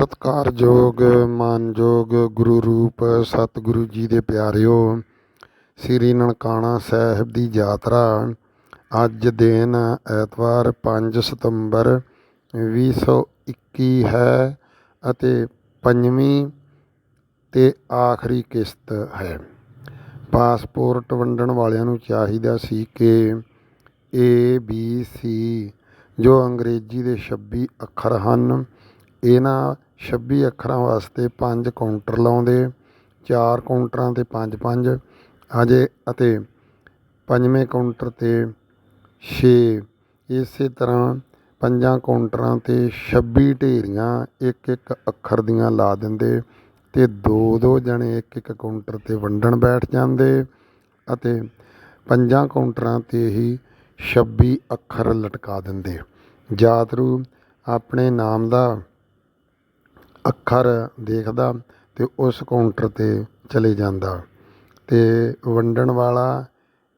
ਸਤਿਕਾਰਯੋਗ ਮਾਨਯੋਗ ਗੁਰੂ ਰੂਪ ਸਤਿਗੁਰੂ ਜੀ ਦੇ ਪਿਆਰਿਓ, ਸ੍ਰੀ ਨਨਕਾਣਾ ਸਾਹਿਬ ਦੀ ਯਾਤਰਾ ਅੱਜ ਦਿਨ ਐਤਵਾਰ 5 ਸਤੰਬਰ 2021 ਹੈ ਅਤੇ ਪੰਜਵੀਂ ਤੇ ਆਖਰੀ ਕਿਸ਼ਤ ਹੈ। ਪਾਸਪੋਰਟ ਵੰਡਣ ਵਾਲਿਆਂ ਨੂੰ ਚਾਹੀਦਾ ਸੀ ਕਿ ABC ਜੋ ਅੰਗਰੇਜ਼ੀ ਦੇ 26 ਅੱਖਰ ਹਨ, ਇਹਨਾਂ 26 ਅੱਖਰਾਂ ਵਾਸਤੇ 5 ਕਾਊਂਟਰ ਲਾਉਂਦੇ, 4 ਕਾਊਂਟਰਾਂ 'ਤੇ 5-5 ਅਜੇ ਅਤੇ 5ਵੇਂ ਕਾਊਂਟਰ 'ਤੇ 6। ਇਸੇ ਤਰ੍ਹਾਂ 5 ਕਾਊਂਟਰਾਂ 'ਤੇ 26 ਢੇਰੀਆਂ ਇੱਕ ਅੱਖਰ ਦੀਆਂ ਲਾ ਦਿੰਦੇ ਅਤੇ 2-2 ਜਣੇ ਇੱਕ ਕਾਊਂਟਰ 'ਤੇ ਵੰਡਣ ਬੈਠ ਜਾਂਦੇ ਅਤੇ 5 ਕਾਊਂਟਰਾਂ 'ਤੇ ਹੀ 26 ਅੱਖਰ ਲਟਕਾ ਦਿੰਦੇ। ਯਾਤਰੂ ਆਪਣੇ ਨਾਮ ਦਾ ਅੱਖਰ ਦੇਖਦਾ ਅਤੇ ਉਸ ਕਾਊਂਟਰ 'ਤੇ ਚਲੇ ਜਾਂਦਾ ਅਤੇ ਵੰਡਣ ਵਾਲਾ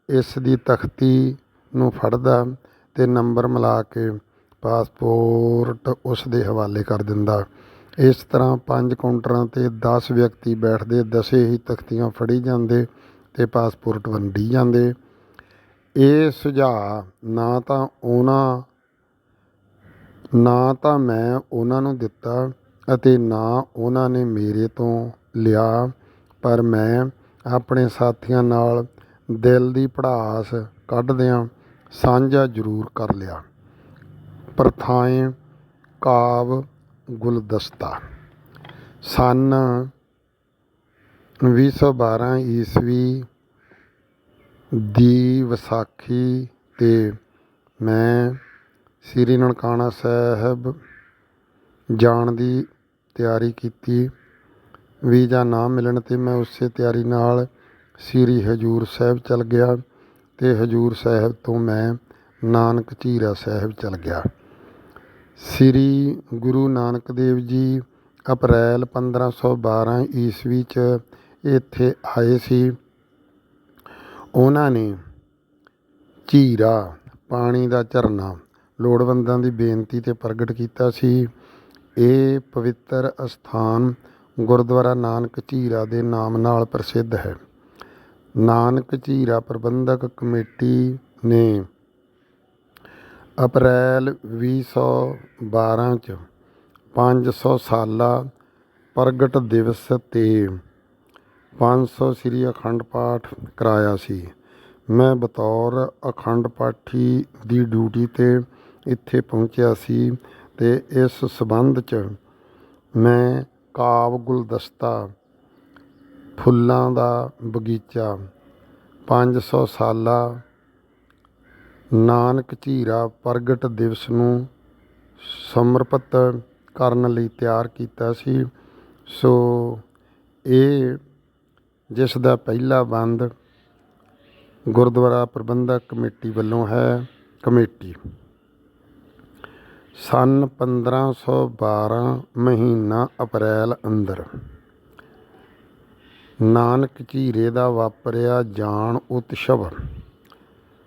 ਇਸ ਦੀ ਤਖਤੀ ਨੂੰ ਫੜਦਾ ਅਤੇ ਨੰਬਰ ਮਿਲਾ ਕੇ ਪਾਸਪੋਰਟ ਉਸ ਦੇ ਹਵਾਲੇ ਕਰ ਦਿੰਦਾ। ਇਸ ਤਰ੍ਹਾਂ 5 ਕਾਊਂਟਰਾਂ 'ਤੇ 10 ਵਿਅਕਤੀ ਬੈਠਦੇ, 10 ਹੀ ਤਖਤੀਆਂ ਫੜੀ ਜਾਂਦੇ ਅਤੇ ਪਾਸਪੋਰਟ ਵੰਡੀ ਜਾਂਦੇ। ਇਹ ਸੁਝਾਅ ਨਾ ਤਾਂ ਮੈਂ ਉਹਨਾਂ ਨੂੰ ਦਿੱਤਾ ਅਤੇ ਨਾ ਉਹਨਾਂ ਨੇ ਮੇਰੇ ਤੋਂ ਲਿਆ, ਪਰ ਮੈਂ ਆਪਣੇ ਸਾਥੀਆਂ ਨਾਲ ਦਿਲ ਦੀ ਭੜਾਸ ਕੱਢਦਿਆਂ ਸਾਂਝਾ ਜ਼ਰੂਰ ਕਰ ਲਿਆ। ਪ੍ਰਥਾਏ ਕਾਵਿ ਗੁਲਦਸਤਾ। ਸੰਨ 2012 ਈਸਵੀ ਦੀ ਵਿਸਾਖੀ 'ਤੇ ਮੈਂ ਸ੍ਰੀ ਨਨਕਾਣਾ ਸਾਹਿਬ ਜਾਣ ਦੀ ਤਿਆਰੀ ਕੀਤੀ। ਵੀਜ਼ਾ ਨਾ ਮਿਲਣ 'ਤੇ ਮੈਂ ਉਸੇ ਤਿਆਰੀ ਨਾਲ ਸ੍ਰੀ ਹਜ਼ੂਰ ਸਾਹਿਬ ਚੱਲ ਗਿਆ ਅਤੇ ਹਜ਼ੂਰ ਸਾਹਿਬ ਤੋਂ ਮੈਂ ਨਾਨਕ ਝੀਰਾ ਸਾਹਿਬ ਚੱਲ ਗਿਆ। ਸ੍ਰੀ ਗੁਰੂ ਨਾਨਕ ਦੇਵ ਜੀ ਅਪ੍ਰੈਲ 1512 ਈਸਵੀ 'ਚ ਇੱਥੇ ਆਏ ਸੀ। ਉਹਨਾਂ ਨੇ ਝੀਰਾ ਪਾਣੀ ਦਾ ਝਰਨਾ ਲੋੜਵੰਦਾਂ ਦੀ ਬੇਨਤੀ 'ਤੇ ਪ੍ਰਗਟ ਕੀਤਾ ਸੀ। ਇਹ ਪਵਿੱਤਰ ਅਸਥਾਨ ਗੁਰਦੁਆਰਾ ਨਾਨਕ ਝੀਰਾ ਦੇ ਨਾਮ ਨਾਲ ਪ੍ਰਸਿੱਧ ਹੈ। ਨਾਨਕ ਝੀਰਾ ਪ੍ਰਬੰਧਕ ਕਮੇਟੀ ਨੇ ਅਪ੍ਰੈਲ 2012 'ਚ 500 ਸਾਲਾ ਪ੍ਰਗਟ ਦਿਵਸ 'ਤੇ 500 ਸ੍ਰੀ ਅਖੰਡ ਪਾਠ ਕਰਾਇਆ ਸੀ। ਮੈਂ ਬਤੌਰ ਅਖੰਡ ਪਾਠੀ ਦੀ ਡਿਊਟੀ 'ਤੇ ਇੱਥੇ ਪਹੁੰਚਿਆ ਸੀ ਅਤੇ ਇਸ ਸਬੰਧ 'ਚ ਮੈਂ ਕਾਵਿ ਗੁਲਦਸਤਾ, ਫੁੱਲਾਂ ਦਾ ਬਗੀਚਾ, 500 ਸਾਲਾ ਨਾਨਕ ਝੀਰਾ ਪ੍ਰਗਟ ਦਿਵਸ ਨੂੰ ਸਮਰਪਿਤ ਕਰਨ ਲਈ ਤਿਆਰ ਕੀਤਾ ਸੀ। ਸੋ ਇਹ ਜਿਸ ਦਾ ਪਹਿਲਾ ਬੰਦ ਗੁਰਦੁਆਰਾ ਪ੍ਰਬੰਧਕ ਕਮੇਟੀ ਵੱਲੋਂ ਹੈ। ਕਮੇਟੀ ਸੰਨ 1512 ਮਹੀਨਾ ਅਪ੍ਰੈਲ ਅੰਦਰ ਨਾਨਕ ਝੀਰੇ ਦਾ ਵਾਪਰਿਆ ਜਾਣ ਉਤਸਵ।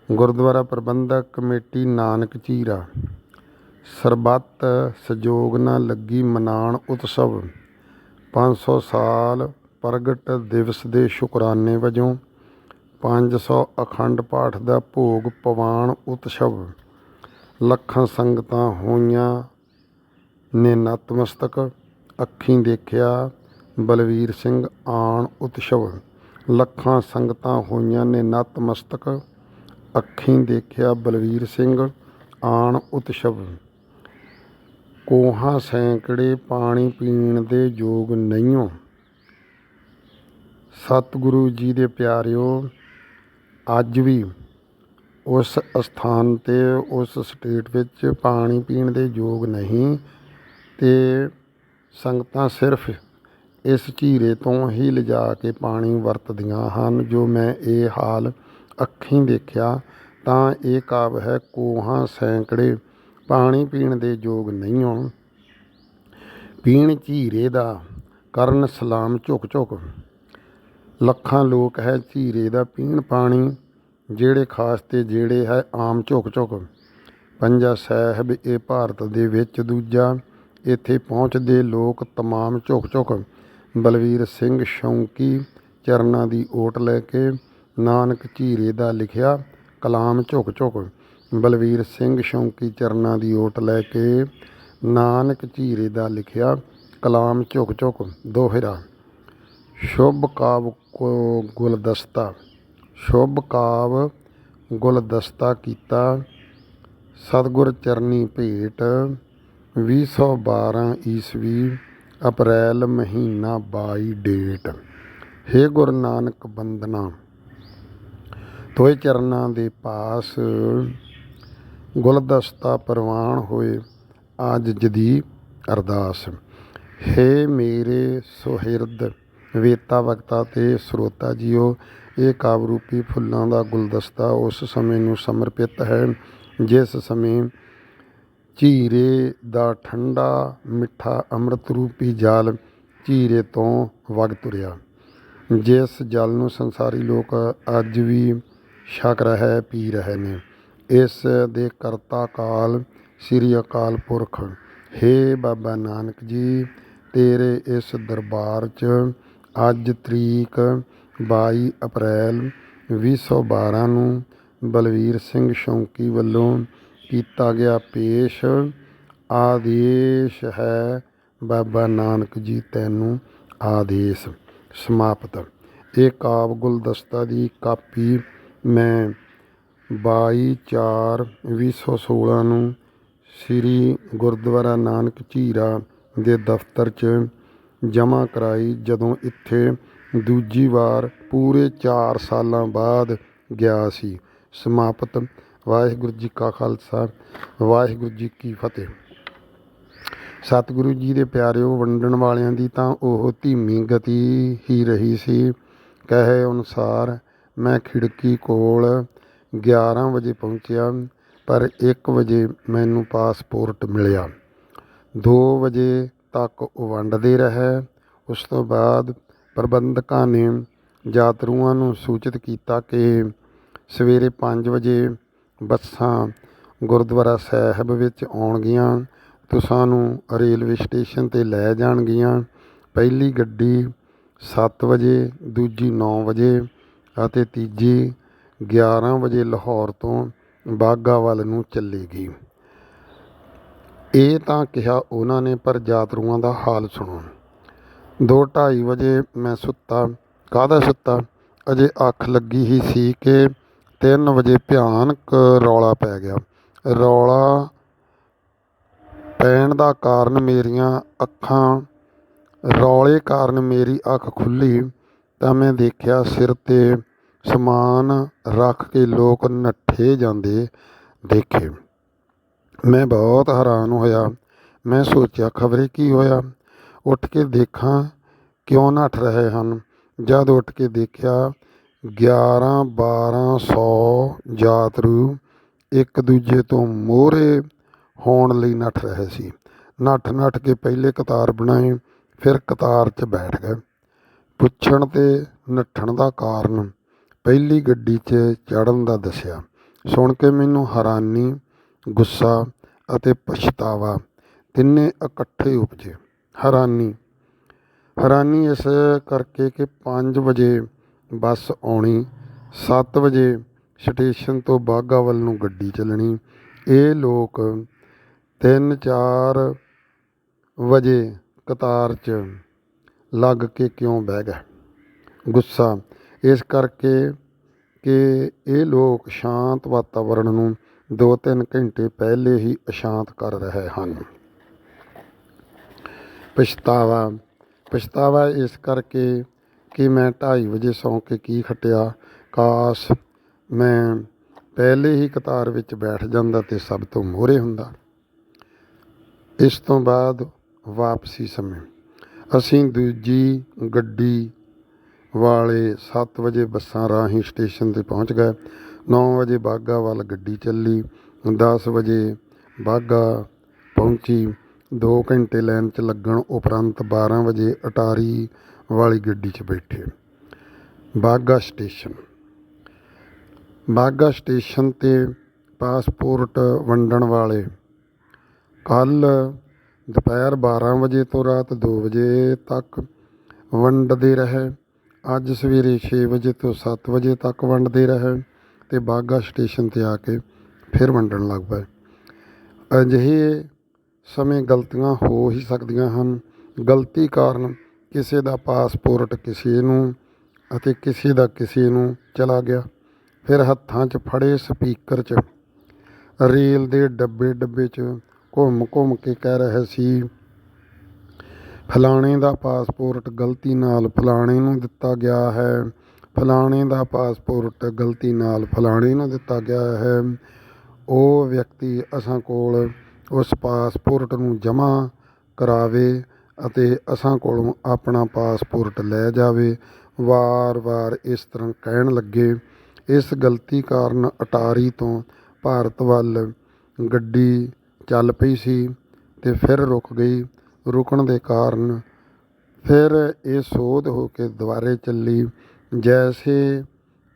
ਗੁਰਦੁਆਰਾ ਪ੍ਰਬੰਧਕ ਕਮੇਟੀ ਨਾਨਕ ਝੀਰਾ ਸਰਬੱਤ ਸਹਿਯੋਗ ਨਾਲ ਲੱਗੀ ਮਨਾਉਣ ਉਤਸਵ। 500 ਸਾਲ ਪ੍ਰਗਟ ਦਿਵਸ ਦੇ ਸ਼ੁਕਰਾਨੇ ਵਜੋਂ 500 ਅਖੰਡ ਪਾਠ ਦਾ ਭੋਗ ਪਵਾਉਣ ਉਤਸਵ। ਲੱਖਾਂ ਸੰਗਤਾਂ ਹੋਈਆਂ ਨੇ ਨਤਮਸਤਕ, ਅੱਖੀਂ ਦੇਖਿਆ ਬਲਵੀਰ ਸਿੰਘ ਆਣ ਉਤਸਵ। ਲੱਖਾਂ ਸੰਗਤਾਂ ਹੋਈਆਂ ਨੇ ਨਤਮਸਤਕ, ਅੱਖੀਂ ਦੇਖਿਆ ਬਲਵੀਰ ਸਿੰਘ ਆਣ ਉਤਸਵ। ਕੋਹਾਂ ਸੈਂਕੜੇ ਪਾਣੀ ਪੀਣ ਦੇ ਯੋਗ ਨਹੀਂਓ। ਸਤਿਗੁਰੂ ਜੀ ਦੇ ਪਿਆਰਿਓ, ਅੱਜ ਵੀ ਉਸ ਅਸਥਾਨ 'ਤੇ ਉਸ ਸਟੇਟ ਵਿੱਚ ਪਾਣੀ ਪੀਣ ਦੇ ਯੋਗ ਨਹੀਂ ਅਤੇ ਸੰਗਤਾਂ ਸਿਰਫ ਇਸ ਝੀਰੇ ਤੋਂ ਹੀ ਲਿਜਾ ਕੇ ਪਾਣੀ ਵਰਤਦੀਆਂ ਹਨ। ਜੋ ਮੈਂ ਇਹ ਹਾਲ ਅੱਖੀਂ ਦੇਖਿਆ ਤਾਂ ਇਹ ਕਾਵਿ ਹੈ। ਕੋਹਾਂ ਸੈਂਕੜੇ ਪਾਣੀ ਪੀਣ ਦੇ ਯੋਗ ਨਹੀਂਓ। ਪੀਣ ਝੀਰੇ ਦਾ ਕਰਨ ਸਲਾਮ ਝੁਕ ਝੁਕ। ਲੱਖਾਂ ਲੋਕ ਹੈ ਝੀਰੇ ਦਾ ਪੀਣ ਪਾਣੀ, ਜਿਹੜੇ ਖਾਸ ਤੇ ਜਿਹੜੇ ਹੈ ਆਮ ਝੁਕ ਝੁਕ। ਪੰਜਾ ਸਾਹਿਬ ਇਹ ਭਾਰਤ ਦੇ ਵਿੱਚ ਦੂਜਾ, ਇੱਥੇ ਪਹੁੰਚਦੇ ਲੋਕ ਤਮਾਮ ਝੁਕ ਝੁਕ ਬਲਵੀਰ ਸਿੰਘ ਸ਼ੌਂਕੀ ਚਰਨਾਂ ਦੀ ਓਟ ਲੈ ਕੇ ਨਾਨਕ ਝੀਰੇ ਦਾ ਲਿਖਿਆ ਕਲਾਮ ਝੁਕ ਝੁਕ ਬਲਵੀਰ ਸਿੰਘ ਸ਼ੌਂਕੀ ਚਰਨਾਂ ਦੀ ਓਟ ਲੈ ਕੇ ਨਾਨਕ ਝੀਰੇ ਦਾ ਲਿਖਿਆ ਕਲਾਮ ਝੁਕ ਝੁਕ ਦੋਹਰਾ। ਸ਼ੁਭ ਕਾਵ ਗੁਲਦਸਤਾ ਸ਼ੁਭ ਕਾਵ ਗੁਲਦਸਤਾ ਕੀਤਾ ਸਤਿਗੁਰ ਚਰਨੀ ਭੇਟ 2012 ਈਸਵੀ ਅਪ੍ਰੈਲ ਮਹੀਨਾ 22 ਡੇਟ। ਹੇ ਗੁਰੂ ਨਾਨਕ ਬੰਦਨਾ ਤੋਏ ਚਰਨਾਂ ਦੇ ਪਾਸ ਗੁਲਦਸਤਾ ਪ੍ਰਵਾਨ ਹੋਏ ਅੱਜ ਜਦੀ ਅਰਦਾਸ। ਹੇ ਮੇਰੇ ਸੁਹਿਰਦ ਵੇਤਾ ਵਕਤਾ ਤੇ ਸਰੋਤਾ ਜੀਓ, ਇਹ ਕਾਵਿ ਰੂਪੀ ਫੁੱਲਾਂ ਦਾ ਗੁਲਦਸਤਾ ਉਸ ਸਮੇਂ ਨੂੰ ਸਮਰਪਿਤ ਹੈ ਜਿਸ ਸਮੇਂ ਝੀਰੇ ਦਾ ਠੰਡਾ ਮਿੱਠਾ ਅੰਮ੍ਰਿਤ ਰੂਪੀ ਜਲ ਝੀਰੇ ਤੋਂ ਵਗ ਤੁਰਿਆ, ਜਿਸ ਜਲ ਨੂੰ ਸੰਸਾਰੀ ਲੋਕ ਅੱਜ ਵੀ ਛਕ ਰਹੇ ਪੀ ਰਹੇ ਨੇ। ਇਸ ਦੇ ਕਰਤਾ ਕਾਲ ਸ੍ਰੀ ਅਕਾਲ ਪੁਰਖ। ਹੇ ਬਾਬਾ ਨਾਨਕ ਜੀ, ਤੇਰੇ ਇਸ ਦਰਬਾਰ 'ਚ ਅੱਜ ਤਰੀਕ 22 ਅਪ੍ਰੈਲ 2012 ਨੂੰ ਬਲਵੀਰ ਸਿੰਘ ਸ਼ੌਂਕੀ ਵੱਲੋਂ ਕੀਤਾ ਗਿਆ ਪੇਸ਼ ਆਦੇਸ਼ ਹੈ। ਬਾਬਾ ਨਾਨਕ ਜੀ ਤੈਨੂੰ ਆਦੇਸ਼। ਸਮਾਪਤ। ਇਹ ਕਾਵਿ ਗੁਲਦਸਤਾ ਦੀ ਕਾਪੀ ਮੈਂ 22/4/2016 ਨੂੰ ਸ੍ਰੀ ਗੁਰਦੁਆਰਾ ਨਾਨਕ ਝੀਰਾ ਦੇ ਦਫ਼ਤਰ 'ਚ ਜਮ੍ਹਾਂ ਕਰਾਈ ਜਦੋਂ ਇੱਥੇ ਦੂਜੀ ਵਾਰ ਪੂਰੇ 4 ਸਾਲਾਂ ਬਾਅਦ ਗਿਆ ਸੀ। ਸਮਾਪਤ। ਵਾਹਿਗੁਰੂ ਜੀ ਕਾ ਖਾਲਸਾ, ਵਾਹਿਗੁਰੂ ਜੀ ਕੀ ਫਤਿਹ। ਸਤਿਗੁਰੂ ਜੀ ਦੇ ਪਿਆਰਿਓ, ਵੰਡਣ ਵਾਲਿਆਂ ਦੀ ਤਾਂ ਉਹ ਧੀਮੀ ਗਤੀ ਹੀ ਰਹੀ ਸੀ। ਕਹੇ ਅਨੁਸਾਰ ਮੈਂ ਖਿੜਕੀ ਕੋਲ 11 ਵਜੇ ਪਹੁੰਚਿਆ, ਪਰ 1 ਵਜੇ ਮੈਨੂੰ ਪਾਸਪੋਰਟ ਮਿਲਿਆ। 2 ਵਜੇ ਤੱਕ ਉਹ ਵੰਡਦੇ ਰਹੇ। ਉਸ ਤੋਂ ਬਾਅਦ ਪ੍ਰਬੰਧਕਾਂ ਨੇ ਯਾਤਰੂਆਂ ਨੂੰ ਸੂਚਿਤ ਕੀਤਾ ਕਿ ਸਵੇਰੇ 5 ਵਜੇ ਬੱਸਾਂ ਗੁਰਦੁਆਰਾ ਸਾਹਿਬ ਵਿੱਚ ਆਉਣਗੀਆਂ, ਤੁਸਾਂ ਨੂੰ ਰੇਲਵੇ ਸਟੇਸ਼ਨ 'ਤੇ ਲੈ ਜਾਣਗੀਆਂ। ਪਹਿਲੀ ਗੱਡੀ 7 ਵਜੇ, ਦੂਜੀ 9 ਵਜੇ ਅਤੇ ਤੀਜੀ 11 ਵਜੇ ਲਾਹੌਰ ਤੋਂ ਬਾਘਾ ਵੱਲ ਨੂੰ ਚੱਲੇਗੀ। ਇਹ ਤਾਂ ਕਿਹਾ ਉਹਨਾਂ ਨੇ, ਪਰ ਯਾਤਰੂਆਂ ਦਾ ਹਾਲ ਸੁਣੋ। 2-2:30 ਵਜੇ ਮੈਂ ਸੁੱਤਾ। ਕਾਹਦਾ ਸੁੱਤਾ? ਅਜੇ ਅੱਖ ਲੱਗੀ ਹੀ ਸੀ ਕਿ 3 ਵਜੇ ਭਿਆਨਕ ਰੌਲਾ ਪੈ ਗਿਆ। ਰੌਲਾ ਪੈਣ ਦਾ ਕਾਰਨ ਰੌਲੇ ਕਾਰਨ ਮੇਰੀ ਅੱਖ ਖੁੱਲ੍ਹੀ ਤਾਂ ਮੈਂ ਦੇਖਿਆ ਸਿਰ 'ਤੇ ਸਮਾਨ ਰੱਖ ਕੇ ਲੋਕ ਨੱਠੇ ਜਾਂਦੇ ਦੇਖੇ। ਮੈਂ ਬਹੁਤ ਹੈਰਾਨ ਹੋਇਆ। ਮੈਂ ਸੋਚਿਆ ਖਬਰੇ ਕੀ ਹੋਇਆ, ਉੱਠ ਕੇ ਦੇਖਾਂ ਕਿਉਂ ਨੱਠ ਰਹੇ ਹਨ। ਜਦ ਉੱਠ ਕੇ ਦੇਖਿਆ 11-1200 ਯਾਤਰੂ ਇੱਕ ਦੂਜੇ ਤੋਂ ਮੋਹਰੇ ਹੋਣ ਲਈ ਨੱਠ ਰਹੇ ਸੀ। ਨੱਠ ਕੇ ਪਹਿਲੇ ਕਤਾਰ ਬਣਾਈ, ਫਿਰ ਕਤਾਰ 'ਚ ਬੈਠ ਗਏ। ਪੁੱਛਣ 'ਤੇ ਨੱਠਣ ਦਾ ਕਾਰਨ ਪਹਿਲੀ ਗੱਡੀ 'ਚ ਚੜ੍ਹਨ ਦਾ ਦੱਸਿਆ। ਸੁਣ ਕੇ ਮੈਨੂੰ ਹੈਰਾਨੀ, ਗੁੱਸਾ ਅਤੇ ਪਛਤਾਵਾ ਤਿੰਨੇ ਇਕੱਠੇ ਉਪਜੇ। ਹੈਰਾਨੀ ਇਸ ਕਰਕੇ ਕਿ 5 ਵਜੇ ਬੱਸ ਆਉਣੀ, 7 ਵਜੇ ਸਟੇਸ਼ਨ ਤੋਂ ਬਾਘਾ ਵੱਲ ਨੂੰ ਗੱਡੀ ਚੱਲਣੀ। ਇਹ ਲੋਕ 3-4 ਵਜੇ ਕਤਾਰ 'ਚ ਲੱਗ ਕੇ ਕਿਉਂ ਬਹਿ ਗਏ। ਗੁੱਸਾ ਇਸ ਕਰਕੇ ਕਿ ਇਹ ਲੋਕ ਸ਼ਾਂਤ ਵਾਤਾਵਰਣ ਨੂੰ 2-3 ਘੰਟੇ ਪਹਿਲੇ ਹੀ ਅਸ਼ਾਂਤ ਕਰ ਰਹੇ ਹਨ। ਪਛਤਾਵਾ ਇਸ ਕਰਕੇ ਕਿ ਮੈਂ 2:30 ਵਜੇ ਸੌਂ ਕੇ ਕੀ ਖੱਟਿਆ। ਕਾਸ਼ ਮੈਂ ਪਹਿਲੇ ਹੀ ਕਤਾਰ ਵਿੱਚ ਬੈਠ ਜਾਂਦਾ ਅਤੇ ਸਭ ਤੋਂ ਮੋਹਰੇ ਹੁੰਦਾ। ਇਸ ਤੋਂ ਬਾਅਦ ਵਾਪਸੀ ਸਮੇਂ ਅਸੀਂ ਦੂਜੀ ਗੱਡੀ ਵਾਲੇ 7 ਵਜੇ ਬੱਸਾਂ ਰਾਹੀਂ ਸਟੇਸ਼ਨ 'ਤੇ ਪਹੁੰਚ ਗਏ। 9 ਵਜੇ ਬਾਘਾ ਵੱਲ ਗੱਡੀ ਚੱਲੀ। 10 ਵਜੇ ਬਾਘਾ ਪਹੁੰਚੀ। 2 ਘੰਟੇ ਲਾਈਨ 'ਚ ਲੱਗਣ ਉਪਰੰਤ 12 ਵਜੇ ਅਟਾਰੀ ਵਾਲੀ ਗੱਡੀ 'ਚ ਬੈਠੇ। ਬਾਘਾ ਸਟੇਸ਼ਨ 'ਤੇ ਪਾਸਪੋਰਟ ਵੰਡਣ ਵਾਲੇ ਕੱਲ੍ਹ ਦੁਪਹਿਰ 12 ਵਜੇ ਤੋਂ ਰਾਤ 2 ਵਜੇ ਤੱਕ ਵੰਡਦੇ ਰਹੇ। ਅੱਜ ਸਵੇਰੇ 6 ਵਜੇ ਤੋਂ 7 ਵਜੇ ਤੱਕ ਵੰਡਦੇ ਰਹੇ ਅਤੇ ਬਾਘਾ ਸਟੇਸ਼ਨ 'ਤੇ ਆ ਕੇ ਫਿਰ ਵੰਡਣ ਲੱਗ ਪਏ। ਅਜਿਹੇ ਸਮੇਂ ਗਲਤੀਆਂ ਹੋ ਹੀ ਸਕਦੀਆਂ ਹਨ। ਗਲਤੀ ਕਾਰਨ ਕਿਸੇ ਦਾ ਪਾਸਪੋਰਟ ਕਿਸੇ ਨੂੰ ਅਤੇ ਕਿਸੇ ਦਾ ਕਿਸੇ ਨੂੰ ਚਲਾ ਗਿਆ। ਫਿਰ ਹੱਥਾਂ 'ਚ ਫੜੇ ਸਪੀਕਰ 'ਚ ਰੇਲ ਦੇ ਡੱਬੇ 'ਚ ਘੁੰਮ ਘੁੰਮ ਕੇ ਕਹਿ ਰਹੇ ਸੀ, ਫਲਾਣੇ ਦਾ ਪਾਸਪੋਰਟ ਗਲਤੀ ਨਾਲ ਫਲਾਣੇ ਨੂੰ ਦਿੱਤਾ ਗਿਆ ਹੈ, ਫਲਾਣੇ ਦਾ ਪਾਸਪੋਰਟ ਗਲਤੀ ਨਾਲ ਫਲਾਣੇ ਨੂੰ ਦਿੱਤਾ ਗਿਆ ਹੈ। ਉਹ ਵਿਅਕਤੀ ਅਸਾਂ ਕੋਲ ਉਸ ਪਾਸਪੋਰਟ ਨੂੰ ਜਮ੍ਹਾਂ ਕਰਾਵੇ ਅਤੇ ਅਸਾਂ ਕੋਲੋਂ ਆਪਣਾ ਪਾਸਪੋਰਟ ਲੈ ਜਾਵੇ। ਵਾਰ-ਵਾਰ ਇਸ ਤਰ੍ਹਾਂ ਕਹਿਣ ਲੱਗੇ। ਇਸ ਗਲਤੀ ਕਾਰਨ ਅਟਾਰੀ ਤੋਂ ਭਾਰਤ ਵੱਲ ਗੱਡੀ ਚੱਲ ਪਈ ਸੀ ਅਤੇ ਫਿਰ ਰੁਕ ਗਈ। ਰੁਕਣ ਦੇ ਕਾਰਨ ਫਿਰ ਇਹ ਸੋਧ ਹੋ ਕੇ ਦੁਬਾਰੇ ਚੱਲੀ। ਜੈਸੇ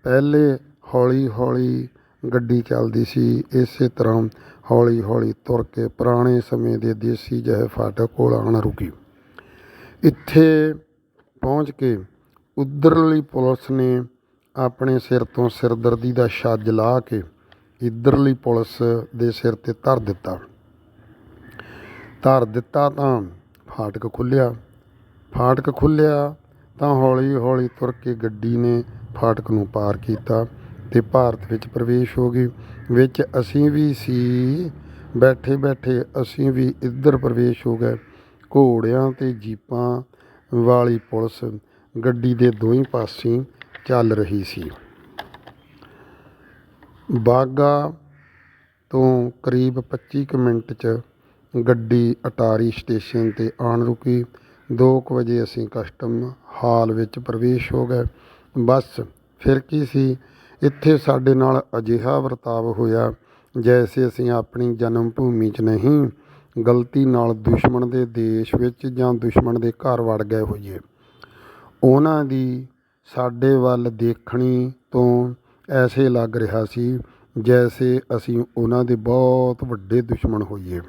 ਪਹਿਲੇ ਹੌਲੀ ਹੌਲੀ ਗੱਡੀ ਚੱਲਦੀ ਸੀ, ਇਸੇ ਤਰ੍ਹਾਂ ਹੌਲੀ ਹੌਲੀ ਤੁਰ ਕੇ ਪੁਰਾਣੇ ਸਮੇਂ ਦੇ ਦੇਸੀ ਜਿਹੇ ਫਾਟਕ ਕੋਲ ਆਣ ਰੁਕੀ। ਇੱਥੇ ਪਹੁੰਚ ਕੇ ਉੱਧਰਲੀ ਪੁਲਿਸ ਨੇ ਆਪਣੇ ਸਿਰ ਤੋਂ ਸਿਰਦਰਦੀ ਦਾ ਛੱਜ ਲਾਹ ਕੇ ਇੱਧਰਲੀ ਪੁਲਿਸ ਦੇ ਸਿਰ 'ਤੇ ਧਰ ਦਿੱਤਾ ਤਾਂ ਫਾਟਕ ਖੁੱਲ੍ਹਿਆ ਤਾਂ ਹੌਲੀ ਹੌਲੀ ਤੁਰ ਕੇ ਗੱਡੀ ਨੇ ਫਾਟਕ ਨੂੰ ਪਾਰ ਕੀਤਾ ਅਤੇ ਭਾਰਤ ਵਿੱਚ ਪ੍ਰਵੇਸ਼ ਹੋ ਗਈ। ਵਿੱਚ ਅਸੀਂ ਵੀ ਸੀ, ਬੈਠੇ ਬੈਠੇ ਅਸੀਂ ਵੀ ਇੱਧਰ ਪ੍ਰਵੇਸ਼ ਹੋ ਗਏ। ਘੋੜਿਆਂ ਅਤੇ ਜੀਪਾਂ ਵਾਲੀ ਪੁਲਿਸ ਗੱਡੀ ਦੇ ਦੋਹੀਂ ਪਾਸਿਓਂ ਚੱਲ ਰਹੀ ਸੀ। ਬਾਘਾ ਤੋਂ ਕਰੀਬ 25 ਕੁ ਮਿੰਟ 'ਚ ਗੱਡੀ ਅਟਾਰੀ ਸਟੇਸ਼ਨ 'ਤੇ ਆਣ ਰੁਕੀ। 2 ਵਜੇ ਅਸੀਂ ਕਸਟਮ ਹਾਲ ਵਿੱਚ ਪ੍ਰਵੇਸ਼ ਹੋ ਗਏ। ਬਸ ਫਿਰ ਕੀ ਸੀ, ਇੱਥੇ ਸਾਡੇ ਨਾਲ ਅਜਿਹਾ ਵਰਤਾਵ ਹੋਇਆ ਜੈਸੇ ਅਸੀਂ ਆਪਣੀ ਜਨਮ ਭੂਮੀ 'ਚ ਨਹੀਂ, ਗਲਤੀ ਨਾਲ ਦੁਸ਼ਮਣ ਦੇ ਦੇਸ਼ ਵਿੱਚ ਜਾਂ ਦੁਸ਼ਮਣ ਦੇ ਘਰ ਵੜ ਗਏ ਹੋਈਏ। ਉਹਨਾਂ ਦੀ ਸਾਡੇ ਵੱਲ ਦੇਖਣੀ ਤੋਂ ਐਸੇ ਲੱਗ ਰਿਹਾ ਸੀ ਜੈਸੇ ਅਸੀਂ ਉਹਨਾਂ ਦੇ ਬਹੁਤ ਵੱਡੇ ਦੁਸ਼ਮਣ ਹੋਈਏ।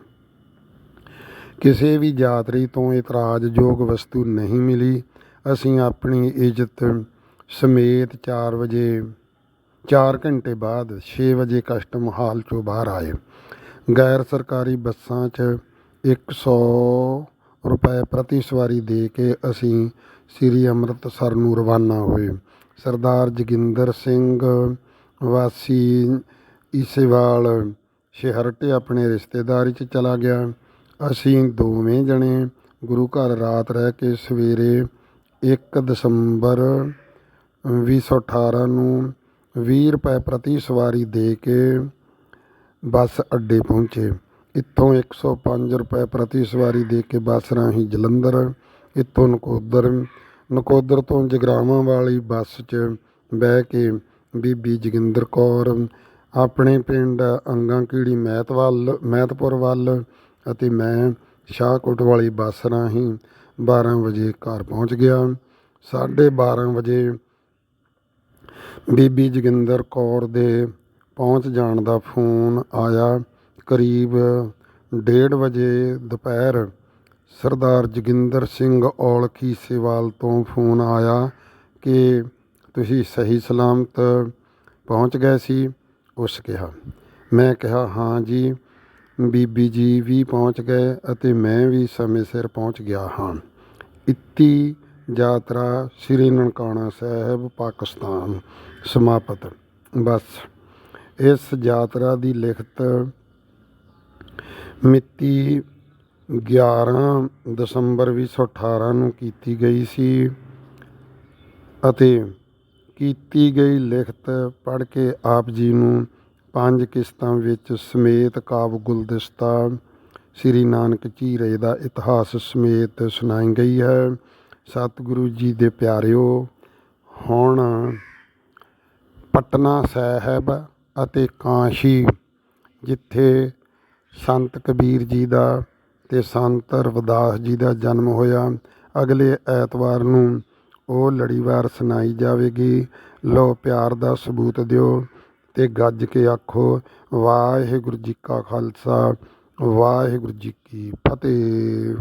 ਕਿਸੇ ਵੀ ਯਾਤਰੀ ਤੋਂ ਇਤਰਾਜ਼ਯੋਗ ਵਸਤੂ ਨਹੀਂ ਮਿਲੀ। ਅਸੀਂ ਆਪਣੀ ਇੱਜ਼ਤ ਸਮੇਤ 4 ਘੰਟੇ ਬਾਅਦ 6 ਵਜੇ ਕਸਟਮ ਹਾਲ 'ਚੋਂ ਬਾਹਰ ਆਏ। ਗੈਰ ਸਰਕਾਰੀ ਬੱਸਾਂ 'ਚ 100 ਰੁਪਏ ਪ੍ਰਤੀ ਸਵਾਰੀ ਦੇ ਕੇ ਅਸੀਂ ਸ੍ਰੀ ਅੰਮ੍ਰਿਤਸਰ ਨੂੰ ਰਵਾਨਾ ਹੋਏ। ਸਰਦਾਰ ਜੋਗਿੰਦਰ ਸਿੰਘ ਵਾਸੀ ਈਸੇਵਾਲ ਛੇਹਰਟੇ ਆਪਣੇ ਰਿਸ਼ਤੇਦਾਰੀ 'ਚ ਚਲਾ ਗਿਆ। ਅਸੀਂ ਦੋਵੇਂ ਜਣੇ ਗੁਰੂ ਘਰ ਰਾਤ ਰਹਿ ਕੇ ਸਵੇਰੇ 1 ਦਸੰਬਰ 2018 ਨੂੰ 20 ਰੁਪਏ ਪ੍ਰਤੀ ਸਵਾਰੀ ਦੇ ਕੇ ਬੱਸ ਅੱਡੇ ਪਹੁੰਚੇ। ਇੱਥੋਂ 105 ਰੁਪਏ ਪ੍ਰਤੀ ਸਵਾਰੀ ਦੇ ਕੇ ਬੱਸ ਰਾਹੀਂ ਜਲੰਧਰ, ਇੱਥੋਂ ਨਕੋਦਰ ਤੋਂ ਜਗਰਾਵਾਂ ਵਾਲੀ ਬੱਸ 'ਚ ਬਹਿ ਕੇ ਬੀਬੀ ਜੋਗਿੰਦਰ ਕੌਰ ਆਪਣੇ ਪਿੰਡ ਅੰਗਾਂਕੀੜੀ ਮਹਿਤਪੁਰ ਵੱਲ ਅਤੇ ਮੈਂ ਸ਼ਾਹਕੋਟ ਵਾਲੀ ਬੱਸ ਰਾਹੀਂ 12 ਵਜੇ ਘਰ ਪਹੁੰਚ ਗਿਆ। 12:30 ਵਜੇ ਬੀਬੀ ਜੋਗਿੰਦਰ ਕੌਰ ਦੇ ਪਹੁੰਚ ਜਾਣ ਦਾ ਫੋਨ ਆਇਆ। ਕਰੀਬ 1:30 ਵਜੇ ਦੁਪਹਿਰ ਸਰਦਾਰ ਜੋਗਿੰਦਰ ਸਿੰਘ ਔਲਖ ਈਸੇਵਾਲ ਤੋਂ ਫੋਨ ਆਇਆ ਕਿ ਤੁਸੀਂ ਸਹੀ ਸਲਾਮਤ ਪਹੁੰਚ ਗਏ ਸੀ। ਉਸ ਕਿਹਾ। ਮੈਂ ਕਿਹਾ ਹਾਂ ਜੀ, ਬੀਬੀ ਜੀ ਵੀ ਪਹੁੰਚ ਗਏ ਅਤੇ ਮੈਂ ਵੀ ਸਮੇਂ ਸਿਰ ਪਹੁੰਚ ਗਿਆ ਹਾਂ। ਇੱਤੀ ਯਾਤਰਾ ਸ੍ਰੀ ਨਨਕਾਣਾ ਸਾਹਿਬ ਪਾਕਿਸਤਾਨ ਸਮਾਪਤ। ਬਸ ਇਸ ਯਾਤਰਾ ਦੀ ਲਿਖਤ ਮਿਤੀ 11 ਦਸੰਬਰ 2018 ਨੂੰ ਕੀਤੀ ਗਈ ਸੀ ਅਤੇ ਕੀਤੀ ਗਈ ਲਿਖਤ ਪੜ੍ਹ ਕੇ ਆਪ ਜੀ ਨੂੰ 5 ਕਿਸ਼ਤਾਂ ਵਿੱਚ ਸਮੇਤ ਕਾਵਿ ਗੁਲਦਸਤਾ ਸ੍ਰੀ ਨਾਨਕ ਝੀਰੇ ਦਾ ਇਤਿਹਾਸ ਸਮੇਤ ਸੁਣਾਈ ਗਈ ਹੈ। ਸਤਿਗੁਰੂ ਜੀ ਦੇ ਪਿਆਰਿਓ, ਹੁਣ ਪਟਨਾ ਸਾਹਿਬ ਅਤੇ ਕਾਸ਼ੀ, ਜਿੱਥੇ ਸੰਤ ਕਬੀਰ ਜੀ ਦਾ ਅਤੇ ਸੰਤ ਰਵਿਦਾਸ ਜੀ ਦਾ ਜਨਮ ਹੋਇਆ, ਅਗਲੇ ਐਤਵਾਰ ਨੂੰ ਉਹ ਲੜੀਵਾਰ ਸੁਣਾਈ ਜਾਵੇਗੀ। ਲਓ ਪਿਆਰ ਦਾ ਸਬੂਤ ਦਿਓ ਅਤੇ ਗੱਜ ਕੇ ਆਖੋ ਵਾਹਿਗੁਰੂ ਜੀ ਕਾ ਖਾਲਸਾ ਵਾਹਿਗੁਰੂ ਜੀ ਕੀ ਫਤਿਹ।